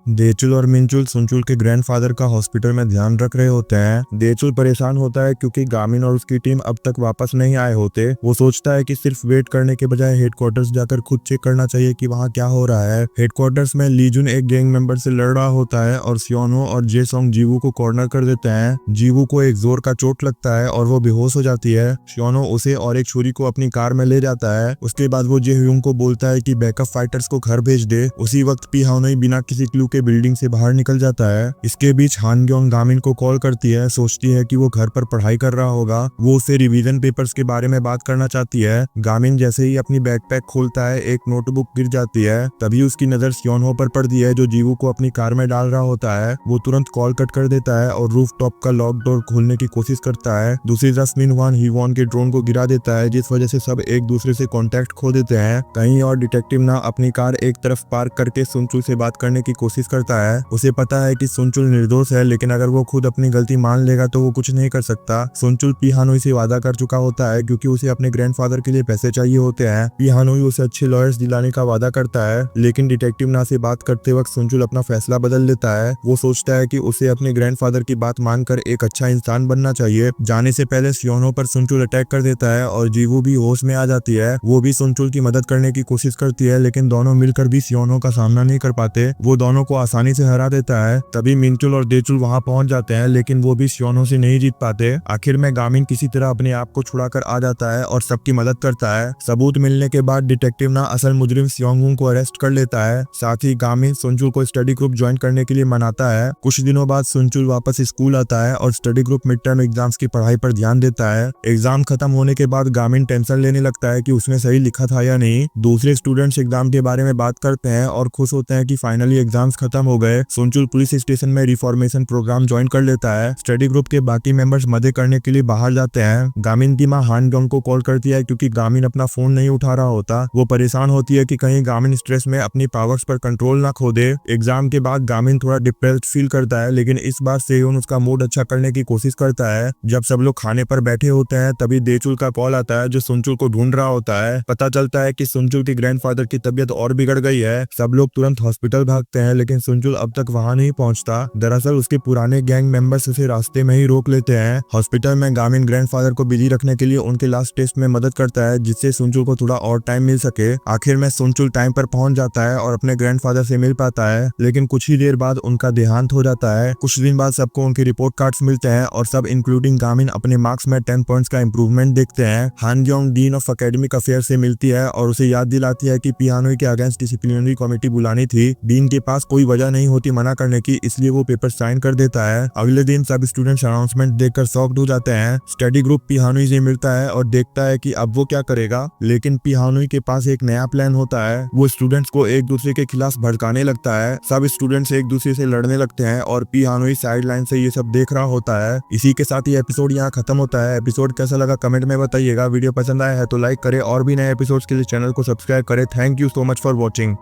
देचुल और मिनचुल सुनचुल के ग्रैंडफादर का हॉस्पिटल में ध्यान रख रहे होते हैं। देचुल परेशान होता है क्योंकि गामिन और उसकी टीम अब तक वापस नहीं आए होते। वो सोचता है कि सिर्फ वेट करने के बजाय हेडक्वार्टर्स जाकर खुद चेक करना चाहिए कि वहाँ क्या हो रहा है। हेडक्वार्टर्स में लीजुन एक गैंग मेंबर से लड़ रहा होता है और सियोनो और जेसोंग जीवू को कॉर्नर कर देते हैं। जीवू को एक जोर का चोट लगता है और वो बेहोश हो जाती है। सियोनो उसे और एक छुरी को अपनी कार में ले जाता है। उसके बाद वो जेह्यूंग को बोलता है कि बैकअप फाइटर्स को घर भेज दे। उसी वक्त पी हानोई बिना किसी क्लू के बिल्डिंग से बाहर निकल जाता है। इसके बीच हानग्योंग गामिन को कॉल करती है, सोचती है कि वो घर पर पढ़ाई कर रहा होगा। वो उसे रिवीजन पेपर्स के बारे में बात करना चाहती है। गामिन जैसे ही अपनी बैकपैक खोलता है, एक नोटबुक गिर जाती है। तभी उसकी नजर सियोनहो पर पड़ती है जो जीवू को अपनी कार में डाल रहा होता है। वो तुरंत कॉल कट कर देता है और रूफ टॉप का लॉक डोर खोलने की कोशिश करता है। दूसरी तरफ मिनहवान हीवॉन के ड्रोन को गिरा देता है, जिस वजह से सब एक दूसरे से कांटेक्ट खो देते हैं। कहीं और डिटेक्टिव ना अपनी कार एक तरफ पार्क करके सुनचुल से बात करने की कोशिश करता है। उसे पता है कि सुनचुल निर्दोष है, लेकिन अगर वो खुद अपनी गलती मान लेगा तो वो कुछ नहीं कर सकता। सुनचुल पी हानोई से वादा कर चुका होता है क्योंकि उसे अपने ग्रैंडफादर के लिए पैसे चाहिए होते हैं। पी हानोई उसे अच्छे लॉयर्स दिलाने का वादा करता है, लेकिन डिटेक्टिव ना से बात करते वक्त सुनचुल अपना फैसला बदल लेता है। वो सोचता है कि उसे अपने ग्रैंडफादर की बात मानकर एक अच्छा इंसान बनना चाहिए। जाने से पहले सियोनो पर सुनचुल अटैक कर देता है और जीवू भी होश में आ जाती है। वो भी सुनचुल की मदद करने की कोशिश करती है, लेकिन दोनों मिलकर भी सियोनो का सामना नहीं कर पाते। वो दोनों को आसानी से हरा देता है। तभी मिनचुल और देचुल वहां पहुंच जाते हैं, लेकिन वो भी सियोनो से नहीं जीत पाते। आखिर में गामिन किसी तरह अपने आप को छुड़ाकर आ जाता है और सबकी मदद करता है। सबूत मिलने के बाद डिटेक्टिव ना असल मुजरिम सियोंगहूं को अरेस्ट कर लेता है। साथ ही गामिन सुनचुल को स्टडी ग्रुप ज्वाइन करने के लिए मनाता है। कुछ दिनों बाद सुनचुल वापस स्कूल आता है और study group mid term exams की पढ़ाई पर ध्यान देता है। एग्जाम खत्म होने के बाद गामिन टेंशन लेने लगता है कि उसने सही लिखा था या नहीं। दूसरे स्टूडेंट्स एग्जाम के बारे में बात करते हैं और खुश होते हैं कि फाइनली एग्जाम्स खत्म हो गए। सुनचुल पुलिस स्टेशन में रिफॉर्मेशन प्रोग्राम ज्वाइन कर लेता है। स्टडी ग्रुप के बाकी मेंबर्स मजे करने के लिए बाहर जाते हैं। गामिन की मां हानग्योंग को कॉल करती है क्योंकि गामिन अपना फोन नहीं उठा रहा होता। वो परेशान होती है कि कहीं गामिन स्ट्रेस में अपनी पावर्स पर कंट्रोल ना खो दे। एग्जाम के बाद गामिन थोड़ा डिप्रेस्ड फील करता है, लेकिन इस बार सेयोन उसका मूड अच्छा करने की कोशिश करता है। जब सब लोग खाने पर बैठे होते हैं तभी देचुल का कॉल आता है जो सुनचुल को ढूंढ रहा होता है। पता चलता है कि सुनचुल की ग्रैंडफादर की तबीयत और बिगड़ गई है। सब लोग तुरंत हॉस्पिटल भागते हैं, लेकिन सुनचुल अब तक वहां नहीं पहुंचता। दरअसल उसके पुराने गैंग मेंबर्स उसे रास्ते में ही रोक लेते हैं। हॉस्पिटल में गामिन ग्रैंडफादर को बिजी रखने के लिए उनके लास्ट टेस्ट में मदद करता है, जिससे सुनचुल को थोड़ा और टाइम मिल सके। आखिर में सुनचुल टाइम पर पहुंच जाता है और अपने ग्रैंडफादर से मिल पाता है, लेकिन कुछ ही देर बाद उनका देहांत हो जाता है। कुछ दिन बाद सबको उनके रिपोर्ट कार्ड्स मिलते हैं और सब इंक्लूडिंग गामिन अपने मार्क्स में 10 पॉइंट्स का इंप्रूवमेंट देखते हैं। हानग्योंग डीन ऑफ एकेडमिक अफेयर से मिलती है और उसे याद दिलाती है कि पी हानोई के अगेंस्ट डिसिप्लिनरी कमेटी बुलानी थी। डीन के पास कोई वजह नहीं होती मना करने की, इसलिए वो पेपर साइन कर देता है। अगले दिन सब स्टूडेंट्स अनाउंसमेंट देखकर शॉक्ड हो जाते हैं। स्टडी ग्रुप पी हानोई से मिलता है और देखता है कि अब वो क्या करेगा, लेकिन पी हानोई के पास एक नया प्लान होता है। वो स्टूडेंट्स को एक दूसरे के खिलाफ भड़काने लगता है। सब स्टूडेंट्स एक दूसरे से लड़ने लगते हैं और पी हानोई साइड लाइन से ये सब देख रहा होता है। इसी के साथ ये एपिसोड यहाँ खत्म होता है। एपिसोड कैसा लगा कमेंट में बताइएगा। वीडियो पसंद आया है तो लाइक करें और भी नए एपिसोड्स के लिए चैनल को सब्सक्राइब करें। Thank you so much for watching.